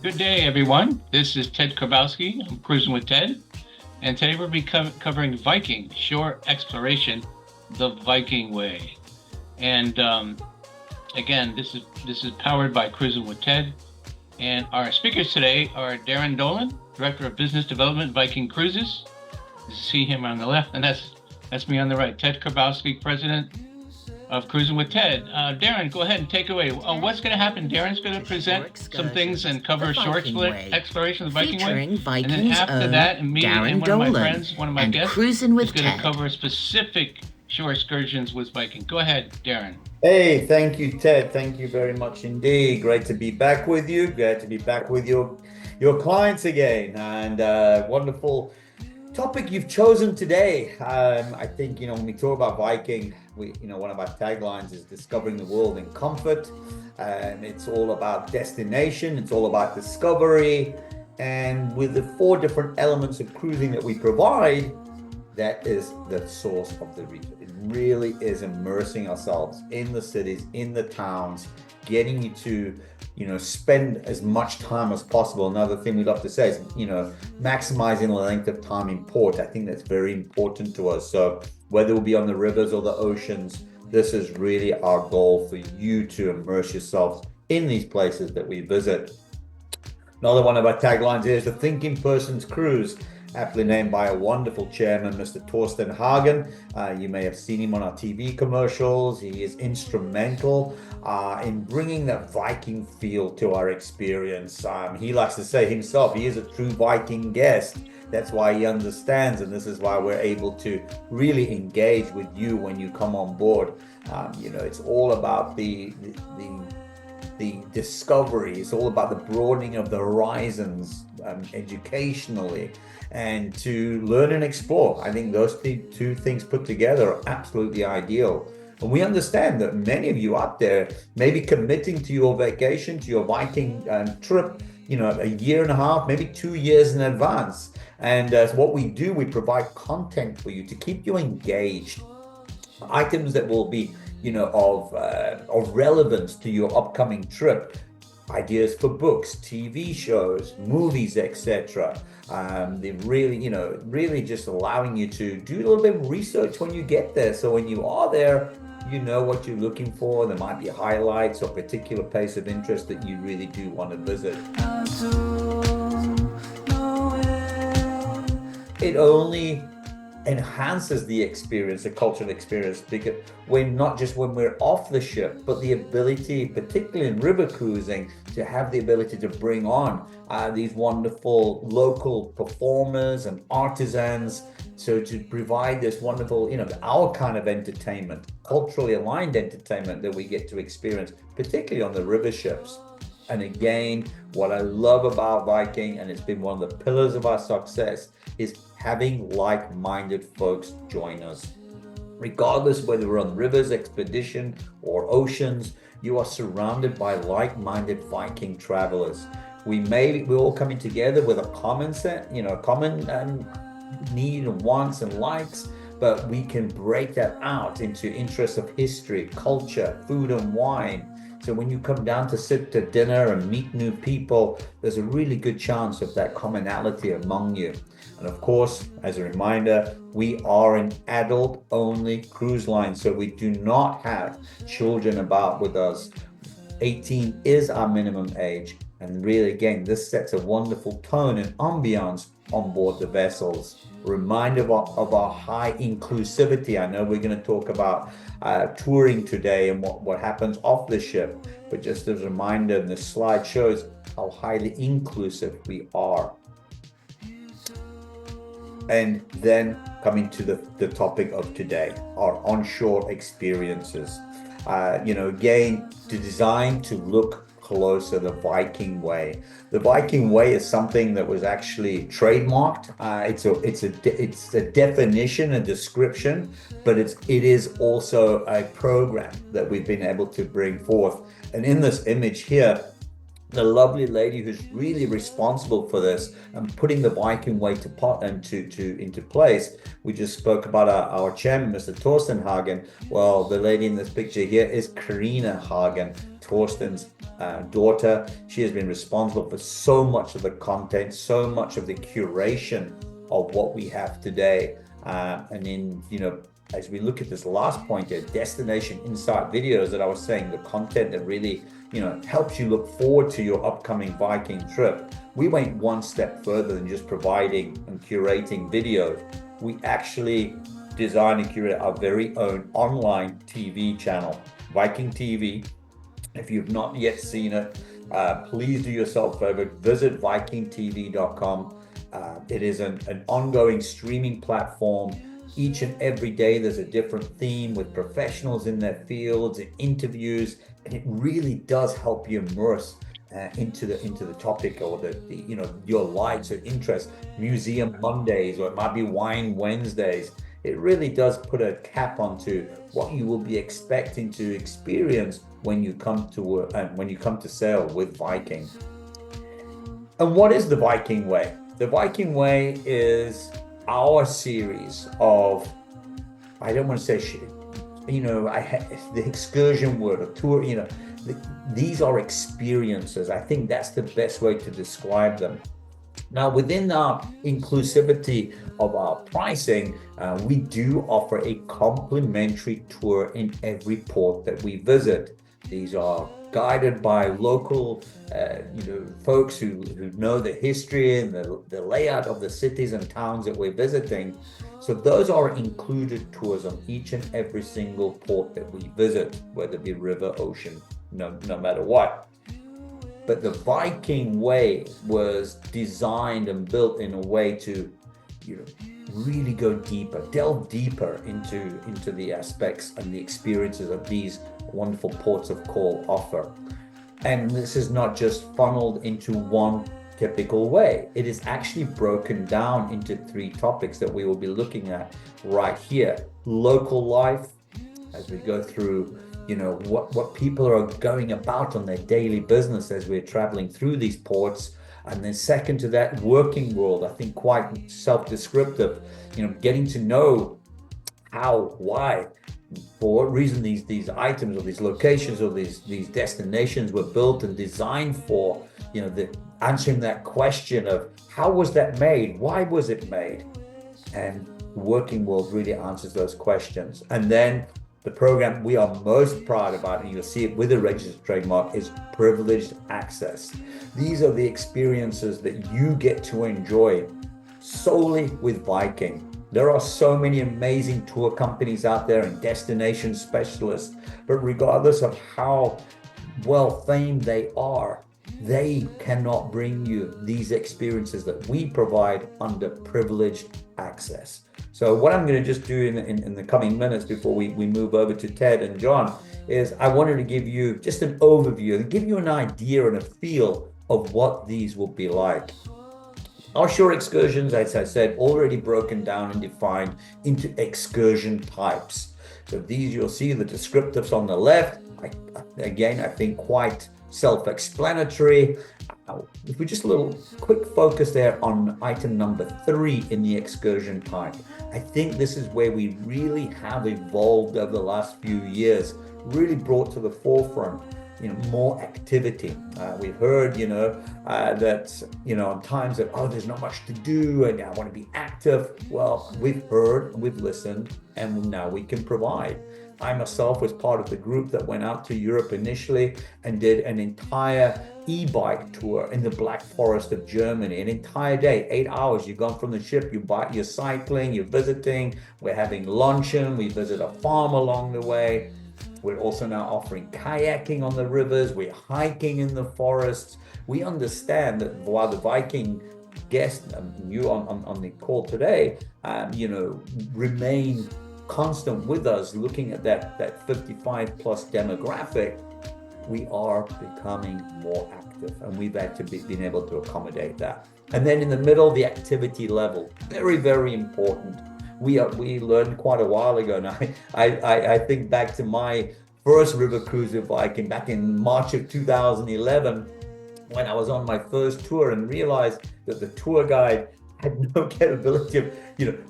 Good day, everyone. This is Ted Karbowski. I'm cruising with Ted, and today we'll be covering Viking shore exploration, the Viking way. And again, this is powered by Cruisin with Ted. And our speakers today are Darren Dolan, Director of Business Development, Viking Cruises. You see him on the left, and that's me on the right. Ted Karbowski, President of Cruising with Ted. Darren, go ahead and take away. What's going to happen? Darren's going to present some things and cover a short exploration of the Viking Way. And then after that, immediately, one of my friends, one of my guests, is going to cover specific shore excursions with Viking. Go ahead, Darren. Hey, thank you, Ted. Thank you very much indeed. Great to be back with you. Great to be back with your clients again. And wonderful topic you've chosen today. I think, when we talk about Viking, one of our taglines is discovering the world in comfort. And it's all about destination. It's all about discovery. And with the four different elements of cruising that we provide, that is the source of the reason. It really is immersing ourselves in the cities, in the towns, getting you to, spend as much time as possible. Another thing we love to say is, maximizing the length of time in port. I think that's very important to us. So whether it be on the rivers or the oceans, this is really our goal for you to immerse yourselves in these places that we visit. Another one of our taglines is the thinking person's cruise, aptly named by a wonderful chairman, Mr. Torsten Hagen. You may have seen him on our TV commercials. He is instrumental in bringing that Viking feel to our experience. He likes to say himself, he is a true Viking guest. That's why he understands, and this is why we're able to really engage with you when you come on board. It's all about the discovery. It's all about the broadening of the horizons educationally, and to learn and explore. I think those two things put together are absolutely ideal. And we understand that many of you out there may be committing to your vacation, to your Viking trip, a year and a half, maybe 2 years in advance. And what we do, we provide content for you to keep you engaged. Items that will be, of relevance to your upcoming trip. Ideas for books, TV shows, movies, etc. They really just allowing you to do a little bit of research when you get there. So when you are there, you know what you're looking for. There might be highlights or particular place of interest that you really do want to visit. It only enhances the experience, the cultural experience, because when we're off the ship, but the ability, particularly in river cruising, to have the ability to bring on these wonderful local performers and artisans, so to provide this wonderful, our kind of entertainment, culturally aligned entertainment that we get to experience, particularly on the river ships. And again, what I love about Viking, and it's been one of the pillars of our success, is having like-minded folks join us. Regardless whether we're on rivers, expedition, or oceans, you are surrounded by like-minded Viking travelers. We're all coming together with a common need and wants and likes, but we can break that out into interests of history, culture, food and wine. So when you come down to sit to dinner and meet new people, there's a really good chance of that commonality among you. And of course, as a reminder, we are an adult-only cruise line, so we do not have children about with us. 18 is our minimum age. And really, again, this sets a wonderful tone and ambiance on board the vessels. Reminder of our high inclusivity. I know we're going to talk about touring today and what happens off the ship, but just as a reminder, and this slide shows how highly inclusive we are. And then coming to the topic of today, our onshore experiences. Again, designed to look closer the Viking way. The Viking way is something that was actually trademarked. It's a definition, a description, but it is also a program that we've been able to bring forth. And in this image here, the lovely lady who's really responsible for this and putting the Viking way to pot and to into place. We just spoke about our chairman, Mr. Torsten Hagen. Well, the lady in this picture here is Karina Hagen, Torsten's daughter. She has been responsible for so much of the content, so much of the curation of what we have today. And in, as we look at this last point here, destination insight videos that I was saying, the content that really, helps you look forward to your upcoming Viking trip. We went one step further than just providing and curating videos. We actually designed and curated our very own online TV channel, Viking TV. If you've not yet seen it, please do yourself a favor, visit vikingtv.com. It is an ongoing streaming platform. Each and every day there's a different theme with professionals in their fields and interviews, and it really does help you immerse into the topic or your likes or interests. Museum Mondays, or it might be Wine Wednesdays. It really does put a cap onto what you will be expecting to experience when you come to work and when you come to sail with Viking. And what is the Viking Way? The Viking Way is our series of, I don't want to say the excursion word or tour, these are experiences. I think that's the best way to describe them. Now, within our inclusivity of our pricing, we do offer a complimentary tour in every port that we visit. These are guided by local, folks who know the history and the layout of the cities and towns that we're visiting. So those are included tours on each and every single port that we visit, whether it be river, ocean, no matter what. But the Viking Way was designed and built in a way to, really go deeper, delve deeper into the aspects and the experiences of these wonderful ports of call offer. And this is not just funneled into one typical way. It is actually broken down into 3 topics that we will be looking at right here. Local life, as we go through what people are going about on their daily business as we're traveling through these ports. And then second to that, working world, I think quite self-descriptive, getting to know how, why, for what reason these items or these locations or these destinations were built and designed for, answering that question of how was that made? Why was it made? And working world really answers those questions. And then the program we are most proud about, and you'll see it with a registered trademark, is privileged access. These are the experiences that you get to enjoy solely with Viking. There are so many amazing tour companies out there and destination specialists, but regardless of how well famed they are, they cannot bring you these experiences that we provide under privileged access. So what I'm going to just do in the coming minutes before we move over to Ted and John is I wanted to give you just an overview and give you an idea and a feel of what these will be like. Our shore excursions, as I said, already broken down and defined into excursion types. So these, you'll see the descriptives on the left. I think quite self-explanatory. If we just a little quick focus there on item number 3 in the excursion type, I think this is where we really have evolved over the last few years, really brought to the forefront, more activity. We've heard, that, on times that, there's not much to do and I want to be active. Well, we've heard, we've listened, and now we can provide. I myself was part of the group that went out to Europe initially and did an entire e-bike tour in the Black Forest of Germany, an entire day, 8 hours. You've gone from the ship, you're cycling, you're visiting, we're having luncheon, we visit a farm along the way. We're also now offering kayaking on the rivers, we're hiking in the forests. We understand that while the Viking guests, you on the call today, remain constant with us, looking at that 55 plus demographic, we are becoming more active, and we've actually been able to accommodate that. And then in the middle, the activity level, very, very important. We learned quite a while ago now. I think back to my first river cruise with Viking back in March of 2011. when I was on my first tour and realized that the tour guide had no capability of,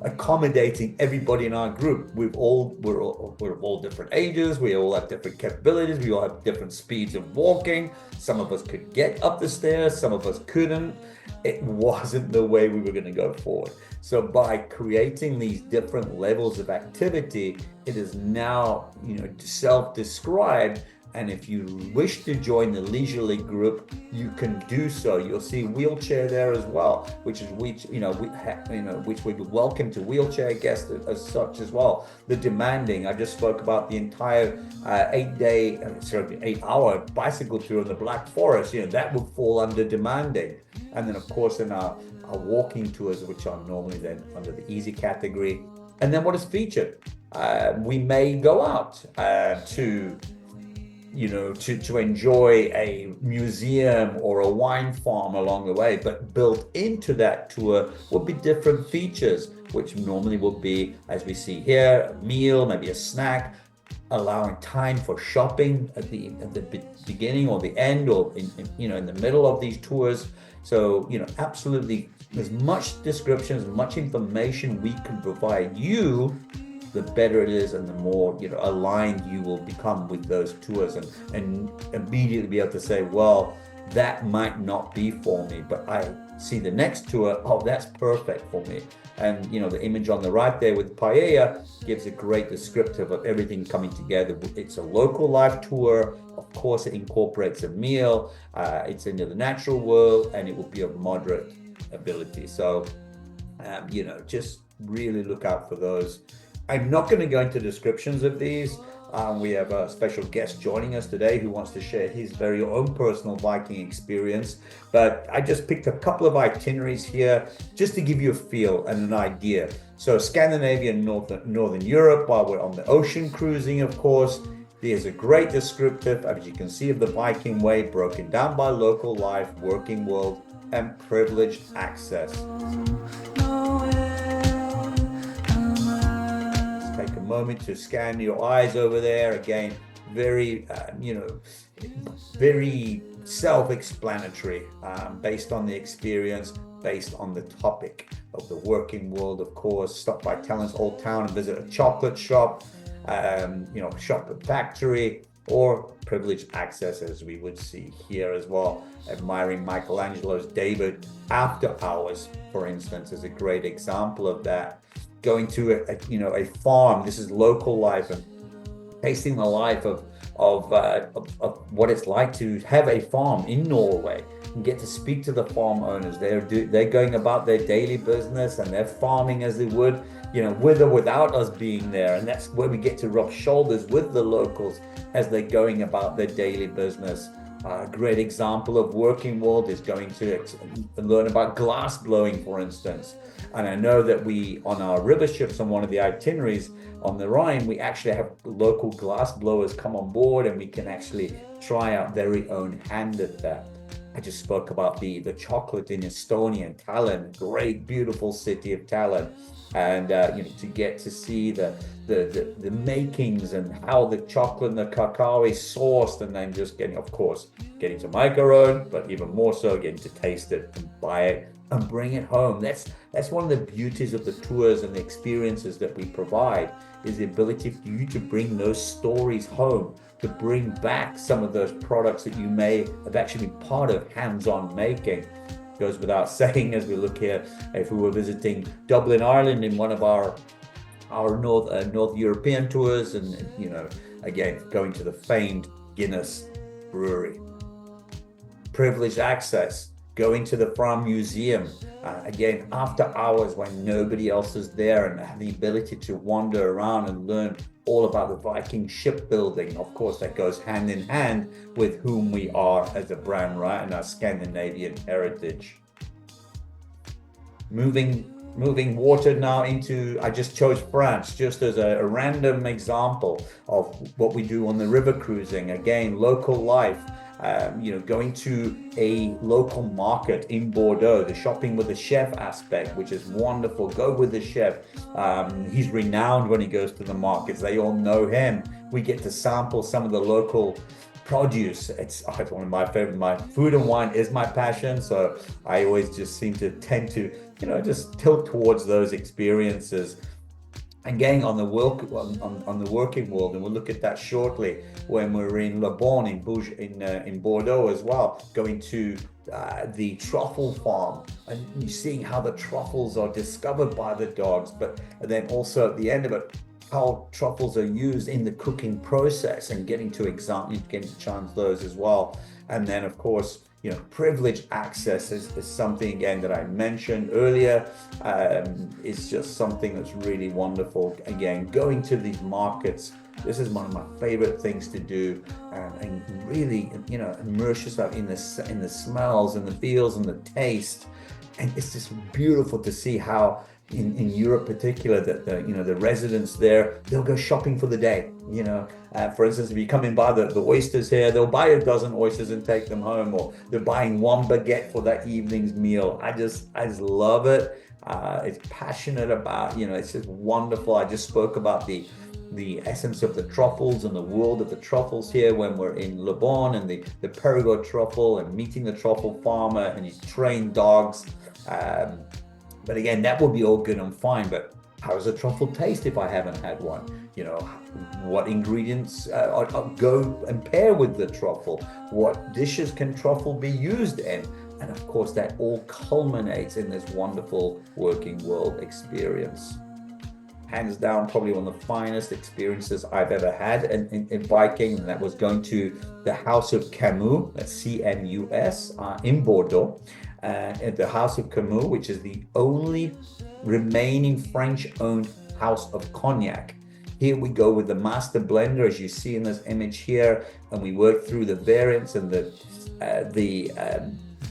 accommodating everybody in our group. We're of all different ages. We all have different capabilities. We all have different speeds of walking. Some of us could get up the stairs. Some of us couldn't. It wasn't the way we were going to go forward. So by creating these different levels of activity, it is now, self-described. And if you wish to join the leisurely group, you can do so. You'll see wheelchair there as well, which we would welcome to wheelchair guests as such as well. The demanding, I just spoke about the entire 8-hour bicycle tour in the Black Forest. That would fall under demanding. And then of course in our walking tours, which are normally then under the easy category. And then what is featured? We may go out to enjoy a museum or a wine farm along the way, but built into that tour will be different features, which normally will be, as we see here, a meal, maybe a snack, allowing time for shopping at the beginning or the end, or in the middle of these tours. So absolutely, as much description, as much information we can provide you, the better it is, and the more aligned you will become with those tours, and immediately be able to say, well, that might not be for me, but I see the next tour, oh, that's perfect for me. And the image on the right there with Paella gives a great descriptive of everything coming together. It's a local life tour. Of course, it incorporates a meal. It's into the natural world, and it will be of moderate ability. So, just really look out for those. I'm not going to go into descriptions of these. We have a special guest joining us today who wants to share his very own personal Viking experience. But I just picked a couple of itineraries here just to give you a feel and an idea. So Scandinavia and Northern Europe, while we're on the ocean cruising, of course, there's a great descriptive, as you can see, of the Viking way, broken down by local life, working world, and privileged access. Take a moment to scan your eyes over there. Again, very, very self-explanatory, based on the experience, based on the topic of the working world. Of course, stop by Talent's Old Town and visit a chocolate shop, shop at factory, or privileged access, as we would see here as well. Admiring Michelangelo's David after hours, for instance, is a great example of that. Going to a farm. This is local life, and tasting the life of what it's like to have a farm in Norway, and get to speak to the farm owners. They're going about their daily business, and they're farming as they would, with or without us being there. And that's where we get to rub shoulders with the locals as they're going about their daily business. A great example of working world is going to learn about glass blowing, for instance. And I know that we, on our river ships on one of the itineraries on the Rhine, we actually have local glass blowers come on board, and we can actually try our very own hand at that. I just spoke about the chocolate in Estonia and Tallinn, great, beautiful city of Tallinn. And to get to see the makings and how the chocolate and the cacao is sourced, and then just getting to make our own, but even more so getting to taste it and buy it and bring it home. That's one of the beauties of the tours and the experiences that we provide, is the ability for you to bring those stories home, to bring back some of those products that you may have actually been part of hands-on making. Goes without saying, as we look here, if we were visiting Dublin, Ireland in one of our North European tours, and again going to the famed Guinness brewery. Privileged access, going to the farm museum, again after hours when nobody else is there, and have the ability to wander around and learn all about the Viking shipbuilding. Of course, that goes hand in hand with whom we are as a brand, right, and our Scandinavian heritage. Moving water now into, I just chose France just as a random example of what we do on the river cruising. Again, local life. Going to a local market in Bordeaux, the shopping with the chef aspect, which is wonderful. Go with the chef. He's renowned when he goes to the markets. They all know him. We get to sample some of the local produce. It's one of my favorite. My food and wine is my passion, so I always just seem to tend to, just tilt towards those experiences. Again, on the on the working world, and we'll look at that shortly when we're in Le Bon in in Bordeaux as well, going to the truffle farm and you seeing how the truffles are discovered by the dogs, but then also at the end of it, how truffles are used in the cooking process and getting to chance those as well. And then, of course, privileged access is something, again, that I mentioned earlier. It's just something that's really wonderful. Again, going to these markets, this is one of my favorite things to do, and really, immerse yourself in the smells and the feels and the taste. And it's just beautiful to see how in Europe particular that the residents there, they'll go shopping for the day. For instance, if you come and buy the oysters here, they'll buy a dozen oysters and take them home, or they're buying one baguette for that evening's meal. I just love it. It's passionate about, it's just wonderful. I just spoke about the essence of the truffles and the world of the truffles here when we're in Le Bon, and the Perigord truffle, and meeting the truffle farmer and his trained dogs. But again, that will be all good and fine, but how does a truffle taste if I haven't had one? What ingredients go and pair with the truffle? What dishes can truffle be used in? And of course, that all culminates in this wonderful working world experience. Hands down, probably one of the finest experiences I've ever had in Viking, and that was going to the House of Camus, that's CMUS, in Bordeaux. At the House of Camus, which is the only remaining French-owned house of cognac. Here we go with the master blender, as you see in this image here, and we work through the variants and the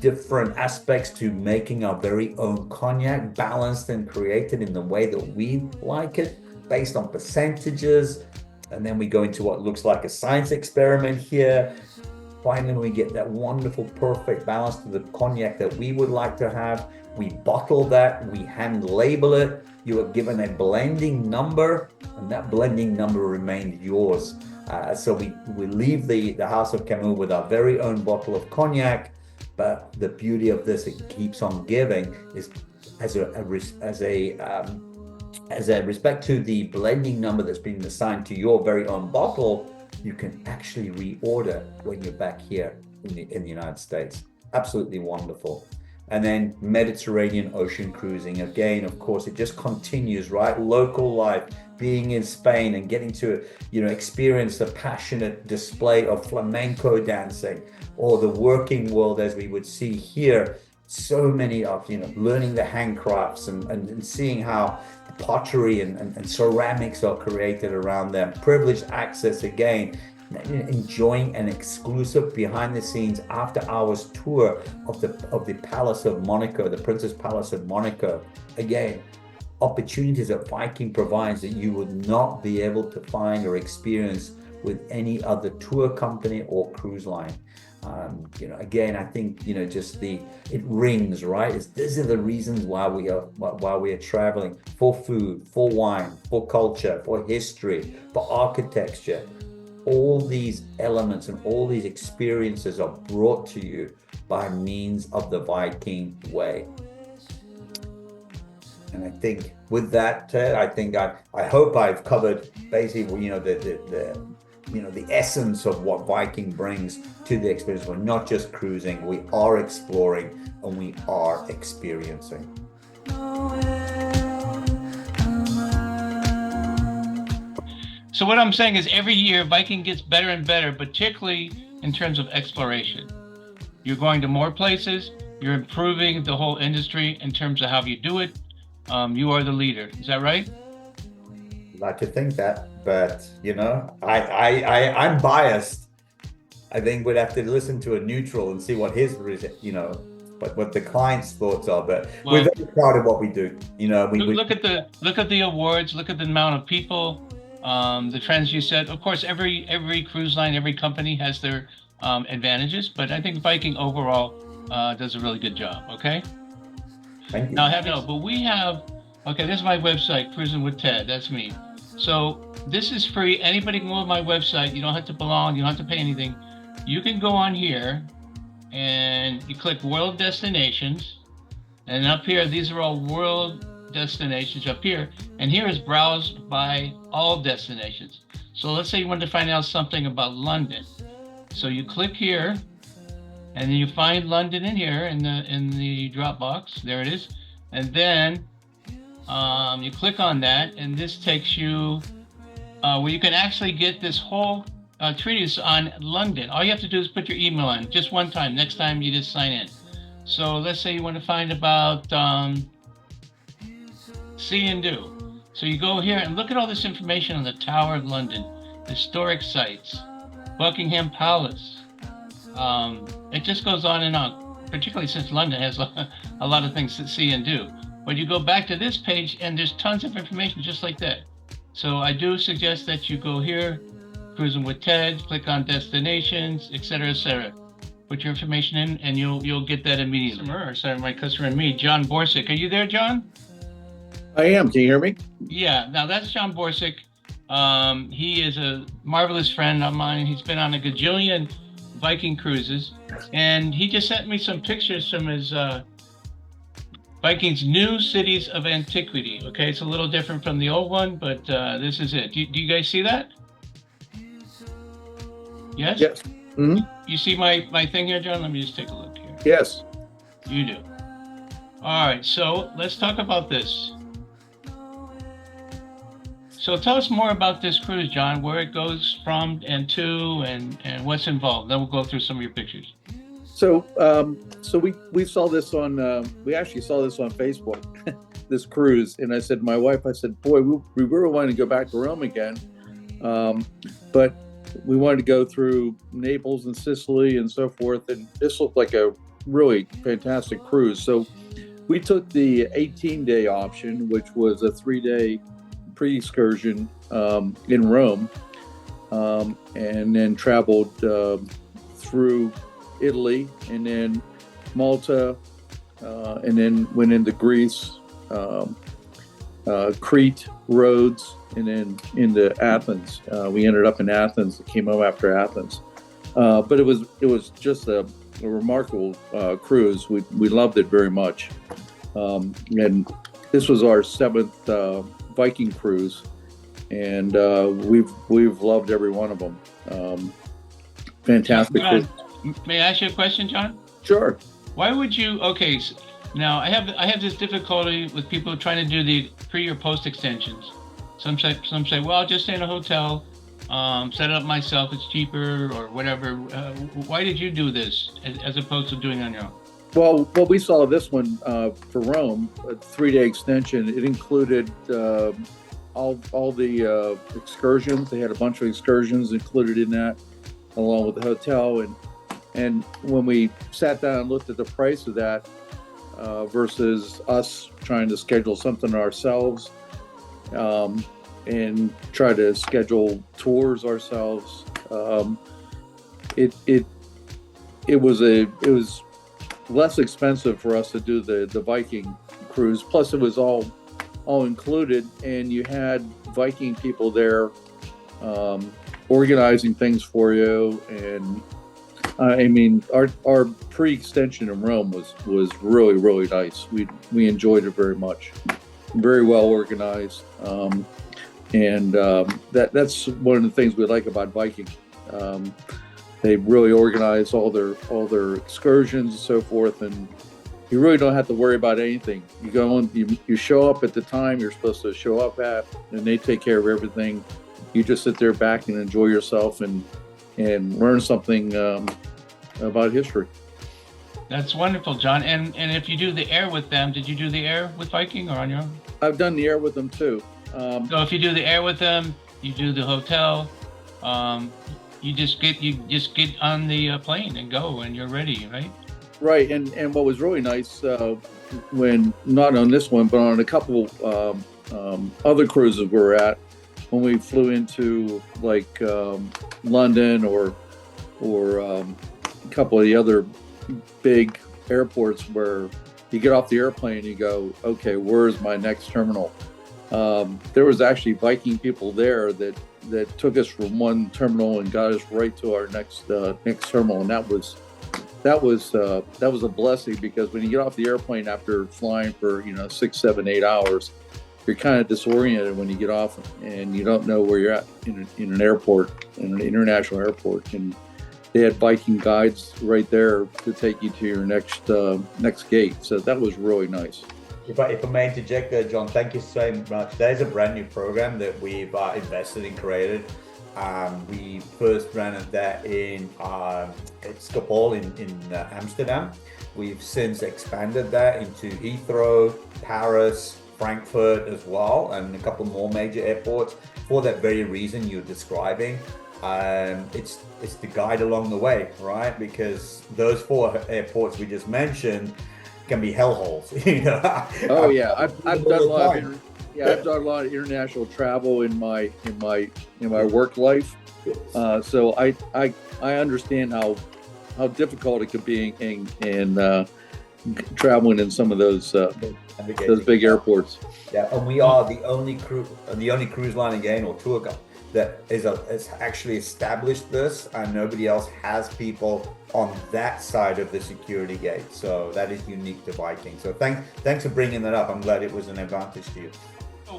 different aspects to making our very own cognac, balanced and created in the way that we like it, based on percentages. And then we go into what looks like a science experiment here. Finally, we get that wonderful, perfect balance to the cognac that we would like to have. We bottle that, we hand label it. You are given a blending number, and that blending number remains yours. So we leave the House of Camus with our very own bottle of cognac. But the beauty of this, it keeps on giving, is as a respect to the blending number that's been assigned to your very own bottle, you can actually reorder when you're back here in the United States. Absolutely wonderful. And then Mediterranean ocean cruising. Again, of course, it just continues, right? Local life, being in Spain and getting to, experience the passionate display of flamenco dancing, or the working world as we would see here. So many of, learning the handcrafts and seeing how pottery and ceramics are created around them. Privileged access again, enjoying an exclusive behind the scenes after hours tour of the Palace of Monaco, the Princess Palace of Monaco. Again, opportunities that Viking provides that you would not be able to find or experience with any other tour company or cruise line. Again, I think, it rings, right? These are the reasons why we are traveling: for food, for wine, for culture, for history, for architecture. All these elements and all these experiences are brought to you by means of the Viking way. And I think with that, Ted, I hope I've covered basically, the essence of what Viking brings to the experience. We're not just cruising, we are exploring, and we are experiencing. So what I'm saying is every year Viking gets better and better, particularly in terms of exploration. You're going to more places, you're improving the whole industry in terms of how you do it. You are the leader. Is that right? I'd like to think that, but I'm biased. I think we'd have to listen to a neutral and see what his, what the client's thoughts are. But we're very proud of what we do. Look at the awards. Look at the amount of people. The trends you said. Of course, every cruise line, every company has their advantages, but I think Viking overall does a really good job. Okay. Thank you. Now, but we have. Okay, this is my website, Cruisin With Ted. That's me. So this is free. Anybody can go to my website. You don't have to belong. You don't have to pay anything. you can go on here and you click World Destinations. And up here, these are all world destinations up here. And here is browse by all destinations. So let's say you want to find out something about London. So you click here, and then you find London in here in the drop box. There it is. And then you click on that, and this takes you where you can actually get this whole treatise on London. All you have to do is put your email in just one time. Next time you just sign in. So let's say you want to find about see and do. So you go here and look at all this information on the Tower of London, historic sites, Buckingham Palace. It just goes on and on, particularly since London has a lot of things to see and do. But you go back to this page and there's tons of information just like that. So I do suggest that you go here, Cruisin with Ted, click on destinations, etc., etc. Put your information in, and you'll get that immediately. Sorry, my customer and me, John Borsick. Are you there, John? I am. Can you hear me? Yeah. Now that's John Borsick. He is a marvelous friend of mine. He's been on a gajillion Viking cruises, and he just sent me some pictures from his Viking's new cities of antiquity. Okay, it's a little different from the old one, but this is it. Do you guys see that? Yes? Yes. Mm-hmm. You see my thing here, John? Let me just take a look here. Yes. You do. All right, so let's talk about this. So tell us more about this cruise, John, where it goes from and to and what's involved. Then we'll go through some of your pictures. So we saw this on we actually saw this on Facebook, this cruise, and I said to my wife, I said, boy, we really wanted to go back to Rome again, but we wanted to go through Naples and Sicily and so forth, and this looked like a really fantastic cruise. So we took the 18-day option, which was a 3-day pre-excursion in Rome, and then traveled through Italy and then Malta, and then went into Greece, Crete, Rhodes, and then into Athens. We ended up in Athens. It came up after Athens, but it was just a remarkable cruise. We loved it very much, and this was our 7th Viking cruise, and we've loved every one of them. Fantastic. John, may I ask you a question, John? Sure. Why would you? Okay, so now I have this difficulty with people trying to do the pre or post extensions. Some say, well, I'll just stay in a hotel, set it up myself. It's cheaper or whatever. Why did you do this as opposed to doing it on your own? Well, we saw this one for Rome, a 3-day extension. It included all the excursions. They had a bunch of excursions included in that, along with the hotel. And when we sat down and looked at the price of that versus us trying to schedule something ourselves and try to schedule tours ourselves, it was less expensive for us to do the Viking cruise. Plus, it was all included, and you had Viking people there organizing things for you. And I mean, our pre-extension in Rome was really, really nice. We enjoyed it very much. Very well organized, and that's one of the things we like about Viking. They really organize all their excursions and so forth, and you really don't have to worry about anything. You go on, you show up at the time you're supposed to show up at, and they take care of everything. You just sit there back and enjoy yourself and learn something about history. That's wonderful, John. And if you do the air with them, did you do the air with Viking or on your own? I've done the air with them too. So if you do the air with them, you do the hotel. You just get on the plane and go, and you're ready, right? Right, and what was really nice when not on this one, but on a couple other cruises we were at, when we flew into like London or a couple of the other big airports where you get off the airplane and you go, okay, where's my next terminal? There was actually Viking people there that that took us from one terminal and got us right to our next terminal, and that was a blessing, because when you get off the airplane after flying for 6, 7, 8 hours, you're kind of disoriented when you get off, and you don't know where you're at in an airport, in an international airport. And they had Viking guides right there to take you to your next gate. So that was really nice. If I may interject there, John, thank you so much. There's a brand new program that we've invested and created. We first ran that in Schiphol in Amsterdam. We've since expanded that into Heathrow, Paris, Frankfurt as well, and a couple more major airports for that very reason you're describing. It's the guide along the way, right? Because those 4 airports we just mentioned can be hellholes. Oh yeah, I've done a lot of I've done a lot of international travel in my work life. So I understand how difficult it could be in traveling in some of those big airports. Yeah, and we are the only cruise line again, or tour guide, that is actually established this, and nobody else has people on that side of the security gate. So that is unique to Viking. So thanks for bringing that up. I'm glad it was an advantage to you.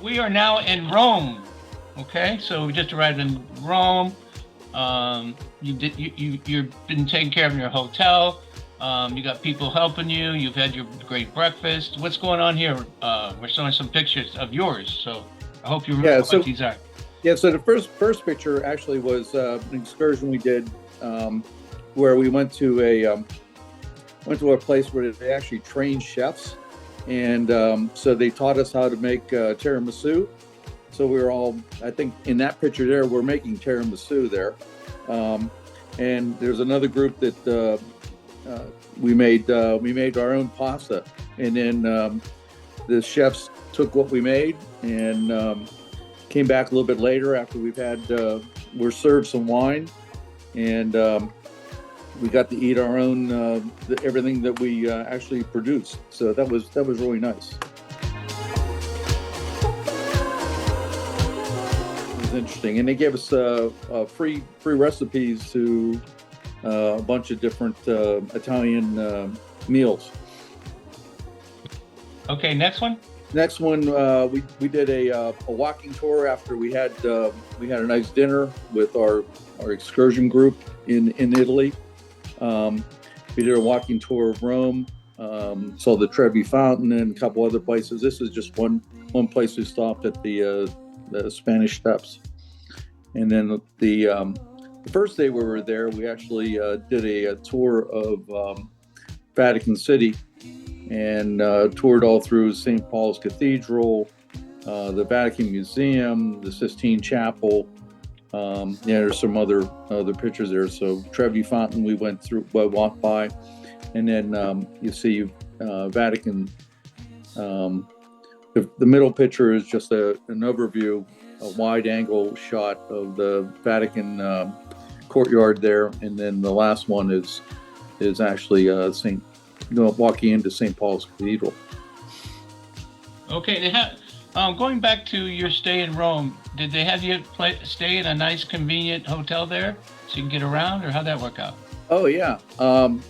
We are now in Rome. Okay, so we just arrived in Rome. You've been taken care of in your hotel. You got people helping you. You've had your great breakfast. What's going on here? We're showing some pictures of yours, so I hope you remember what these are. Yeah, so the first picture actually was an excursion we did, where we went to a place where they actually trained chefs, and so they taught us how to make tiramisu. So we were all, I think, in that picture there, we're making tiramisu there, and there's another group that we made our own pasta, and then the chefs took what we made and came back a little bit later after we're served some wine, and we got to eat our own everything that we actually produced. So that was really nice. It was interesting, and they gave us free recipes to a bunch of different Italian meals. Okay, next one. Next one, we did a walking tour after we had a nice dinner with our excursion group in Italy. We did a walking tour of Rome, saw the Trevi Fountain and a couple other places. This is just one place we stopped at the Spanish Steps. And then the first day we were there, we actually did a tour of Vatican City, and toured all through St. Paul's Cathedral, the Vatican Museum, the Sistine Chapel. There's some other pictures there. So Trevi Fountain we walked by, and then you see Vatican. The middle picture is just an overview, a wide angle shot of the Vatican courtyard there, and then the last one is actually walking into St. Paul's Cathedral. Okay, going back to your stay in Rome, did they have you stay in a nice, convenient hotel there so you can get around, or how'd that work out? Oh yeah,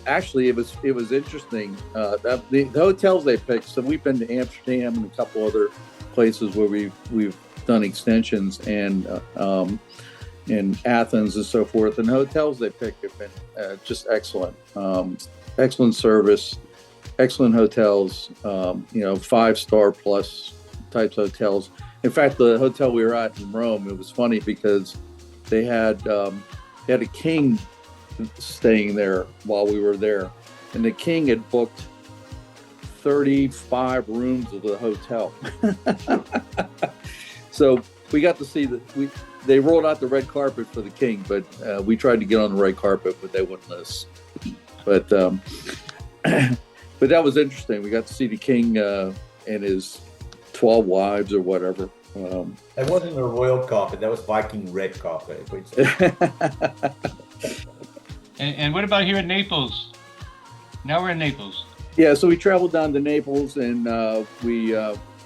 actually it was interesting. The hotels they picked. So we've been to Amsterdam and a couple other places where we've done extensions, and in Athens and so forth. And the hotels they picked have been just excellent. Excellent service, excellent hotels, 5-star plus types of hotels. In fact, the hotel we were at in Rome, it was funny because they had a king staying there while we were there, and the king had booked 35 rooms of the hotel. So we got to see they rolled out the red carpet for the king, but we tried to get on the red carpet, but they wouldn't let us. But that was interesting. We got to see the king and his 12 wives or whatever. That wasn't a royal carpet. That was Viking red carpet. And what about here in Naples? Now we're in Naples. Yeah, so we traveled down to Naples, and we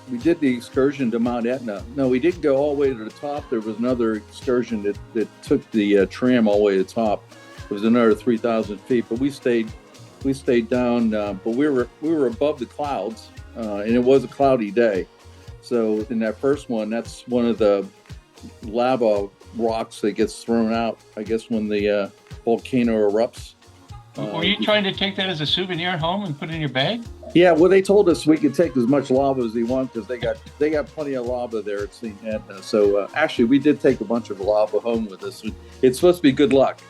the excursion to Mount Etna. No, we didn't go all the way to the top. There was another excursion that took the tram all the way to the top. It was another 3,000 feet, but we stayed down. But we were above the clouds, and it was a cloudy day. So in that first one, that's one of the lava rocks that gets thrown out, I guess, when the volcano erupts. Were you trying to take that as a souvenir home and put it in your bag? Yeah, well, they told us we could take as much lava as we want because they got plenty of lava there at St. Edna. So actually, we did take a bunch of lava home with us. It's supposed to be good luck.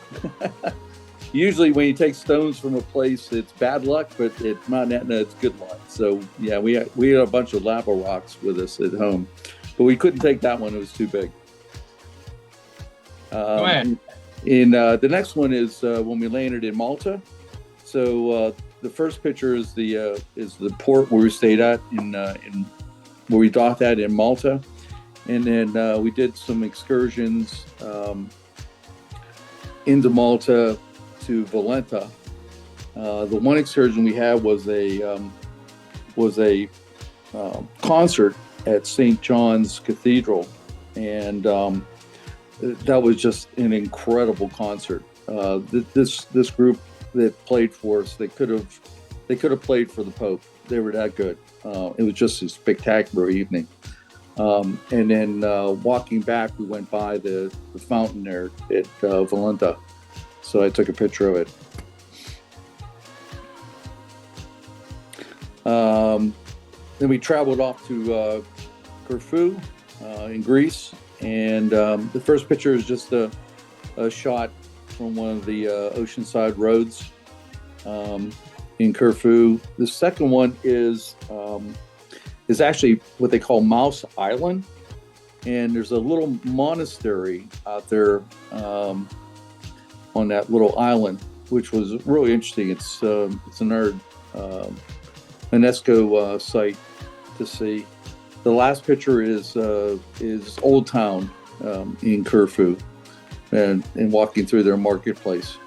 Usually, when you take stones from a place, it's bad luck, but at Mount Etna, it's good luck. So yeah, we had a bunch of lava rocks with us at home, but we couldn't take that one; it was too big. Go ahead. The next one is when we landed in Malta. So the first picture is the port where we stayed at in where we docked at in Malta, and then we did some excursions into Malta to Valletta. The one excursion we had was a concert at St. John's Cathedral, and that was just an incredible concert. This group that played for us, they could have played for the Pope. They were that good. It was just a spectacular evening. And then walking back, we went by the fountain there at Valletta. So I took a picture of it. Then we traveled off to Corfu in Greece. And the first picture is just a shot from one of the oceanside roads in Corfu. The second one is actually what they call Mouse Island, and there's a little monastery out there on that little island, which was really interesting. It's another UNESCO site to see. The last picture is Old Town in Corfu, and walking through their marketplace.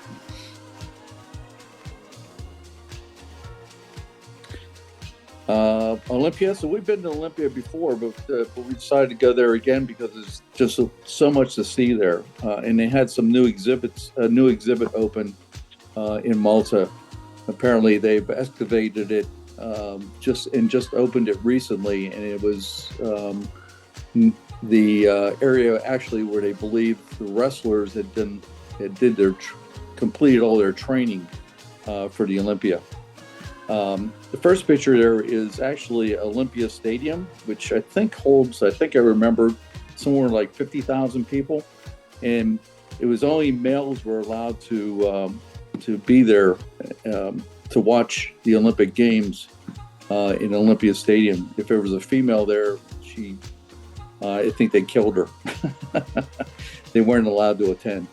Olympia. So we've been to Olympia before, but we decided to go there again because there's just so much to see there. And they had some new exhibits, a new exhibit open in Malta. Apparently, they've excavated it just opened it recently, and it was the area actually where they believe the wrestlers completed all their training for the Olympia. The first picture there is actually Olympia Stadium, which I think I remember somewhere like 50,000 people, and it was only males were allowed to be there to watch the Olympic Games in Olympia Stadium. If there was a female there, I think they killed her. They weren't allowed to attend.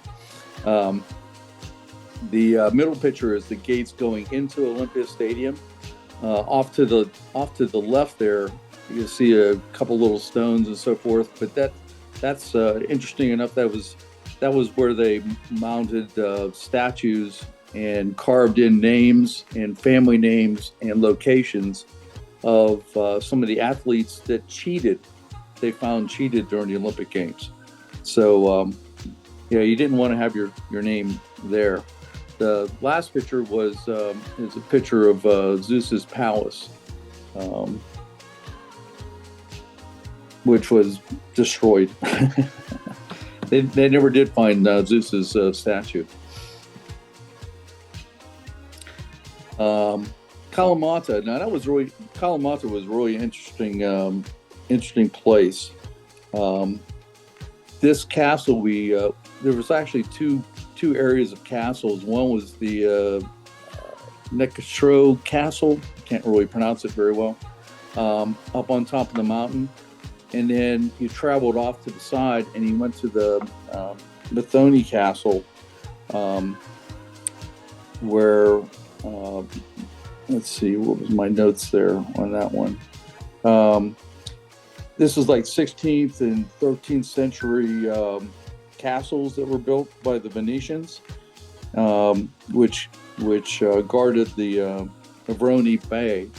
The middle picture is the gates going into Olympia Stadium. Off to the left there, you can see a couple little stones and so forth. But that's interesting enough. That was where they mounted statues and carved in names and family names and locations of some of the athletes that cheated. They found cheated during the Olympic Games. So you didn't want to have your name there. The last picture is a picture of Zeus's palace, which was destroyed. They never did find Zeus's statue. Kalamata. Now Kalamata was really interesting place. This castle, there was actually two areas of castles. One was the Nekashro Castle. Can't really pronounce it very well. Up on top of the mountain, and then you traveled off to the side, and you went to the Methoni Castle, where let's see, what was my notes there on that one? This is like 16th and 13th century castles that were built by the Venetians, which guarded the Avroni Bay.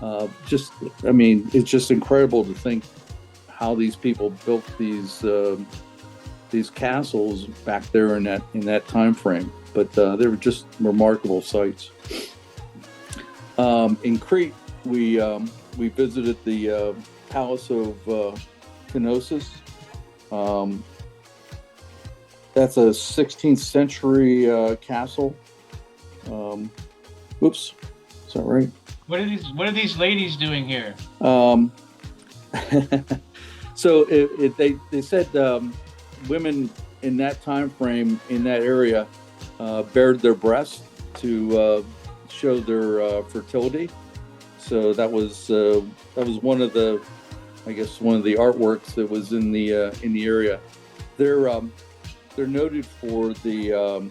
It's just incredible to think how these people built these castles back there in that time frame. But they were just remarkable sites. In Crete, we visited the Palace of Knossos. That's a 16th century castle. Oops, is that right? What are these ladies doing here? So they said women in that time frame in that area bared their breasts to show their fertility. So that was one of the artworks that was in the area. They're noted for the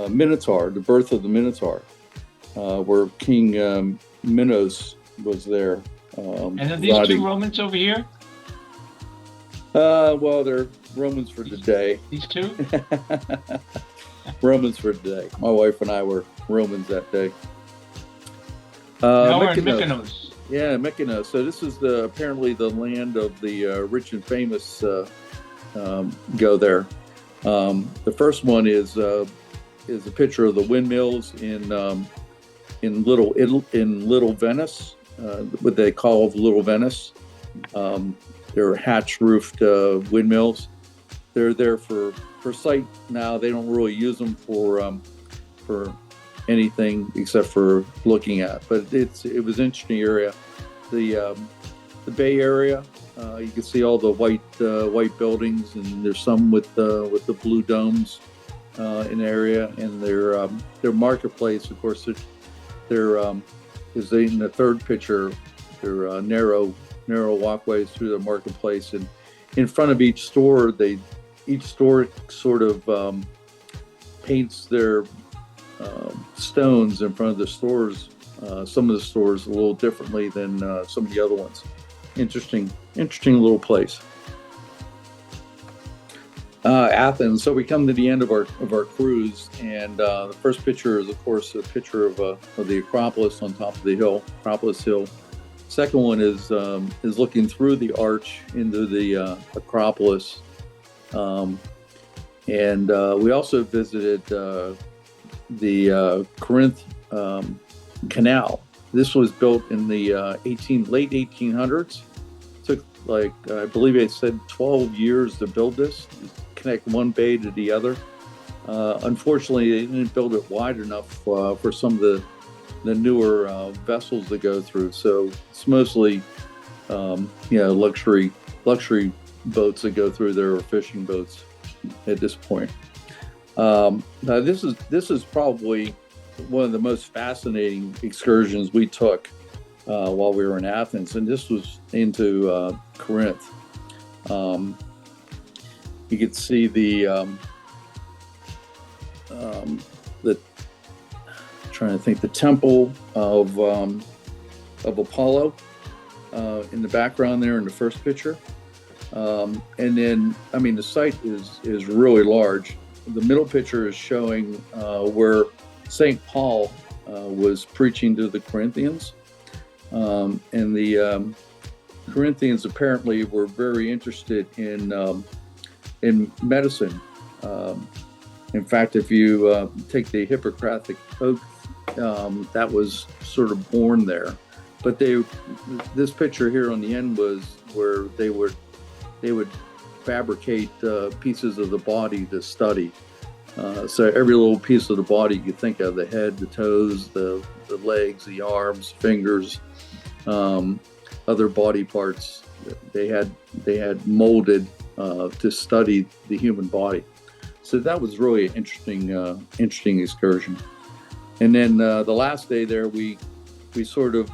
Minotaur, the birth of the Minotaur, where King Minos was there. And are these two Romans over here? Well, they're Romans for today. These two? Romans for today. My wife and I were Romans that day. Now we're in Mykonos. Yeah, Mykonos. So this is apparently the land of the rich and famous go there. The first one is a picture of the windmills in Little Venice, what they call Little Venice. They're hatch-roofed windmills. They're there for sight now. They don't really use them for anything except for looking at. But it was an interesting area. The Bay Area, you can see all the white buildings, and there's some with the blue domes in the area, and their marketplace, of course, there is in the third picture. There are narrow walkways through the marketplace, and in front of each store sort of paints their stones in front of the stores. Some of the stores a little differently than some of the other ones. Interesting little place. Athens. So we come to the end of our cruise, and the first picture is, of course, a picture of the Acropolis on top of the hill, Acropolis Hill. Second one is looking through the arch into the Acropolis, and we also visited the Corinth Canal. This was built in the late 1800s. Took, like, I believe it said 12 years to build this, connect one bay to the other. Unfortunately, they didn't build it wide enough for some of the newer vessels that go through. So it's mostly, luxury boats that go through there, or fishing boats at this point. Now this is probably one of the most fascinating excursions we took while we were in Athens, and this was into Corinth. You could see the temple of Apollo in the background there in the first picture, and then the site is really large. The middle picture is showing where St. Paul was preaching to the Corinthians, and the Corinthians apparently were very interested in medicine. In fact, if you take the Hippocratic Oath, that was sort of born there. But this picture here on the end was where they would fabricate pieces of the body to study. So every little piece of the body you think of, the head, the toes, the legs, the arms, fingers, other body parts, they had molded to study the human body. So that was really an interesting excursion. And then the last day there, we sort of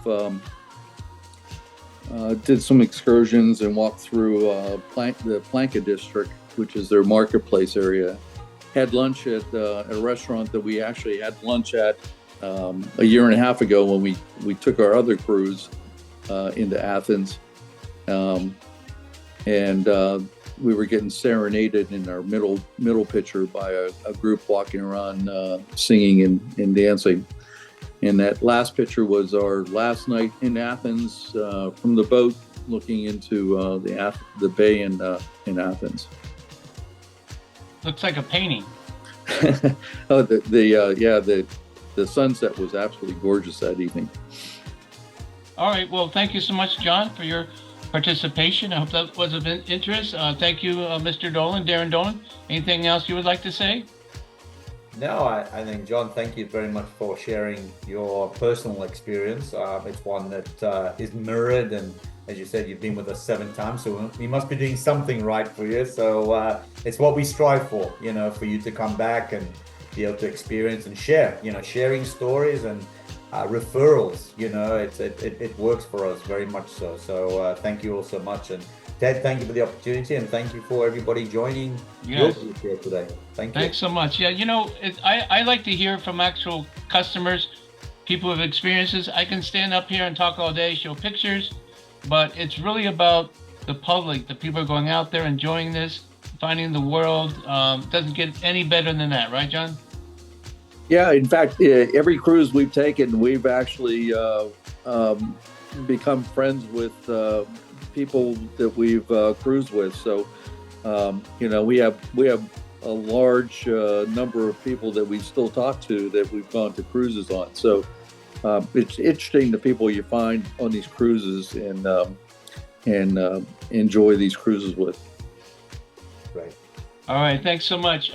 did some excursions and walked through the Planka district, which is their marketplace area. Had lunch at a restaurant that we actually had lunch at a year and a half ago when we took our other cruise into Athens, and we were getting serenaded in our middle picture by a group walking around singing and dancing. And that last picture was our last night in Athens from the boat, looking into the bay in Athens. Looks like a painting. Oh, the sunset was absolutely gorgeous that evening. All right. Well, thank you so much, John, for your participation. I hope that was of interest. Thank you, Mr. Dolan, Darren Dolan. Anything else you would like to say? No, I think, John, thank you very much for sharing your personal experience. It's one that is mirrored, and as you said, you've been with us 7 times, so we must be doing something right for you. So it's what we strive for, for you to come back and be able to experience and share, sharing stories and referrals. It works for us very much so. So thank you all so much. And Ted, thank you for the opportunity, and thank you for everybody joining your group here today. Thank you. Thanks so much. Yeah, I like to hear from actual customers, people with experiences. I can stand up here and talk all day, show pictures, but it's really about the public, the people are going out there enjoying this, finding the world. Doesn't get any better than that, right, John? Yeah, in fact, every cruise we've taken, we've actually become friends with people that we've cruised with. So, we have a large number of people that we still talk to that we've gone to cruises on. So, it's interesting the people you find on these cruises and enjoy these cruises with. Right. All right, thanks so much.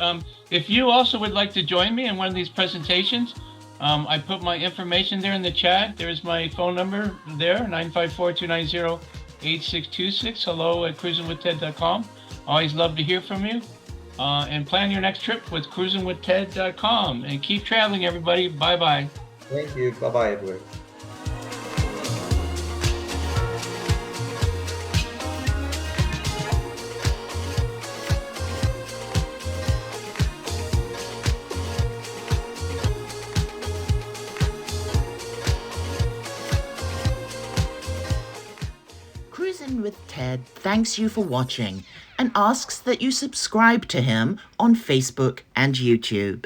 If you also would like to join me in one of these presentations, I put my information there in the chat. There's my phone number there, 954-290-8626. hello@cruisinwithted.com. Always love to hear from you. And plan your next trip with cruisinwithted.com. And keep traveling, everybody. Bye-bye. Thank you. Bye-bye, everybody. Cruisin with Ted thanks you for watching and asks that you subscribe to him on Facebook and YouTube.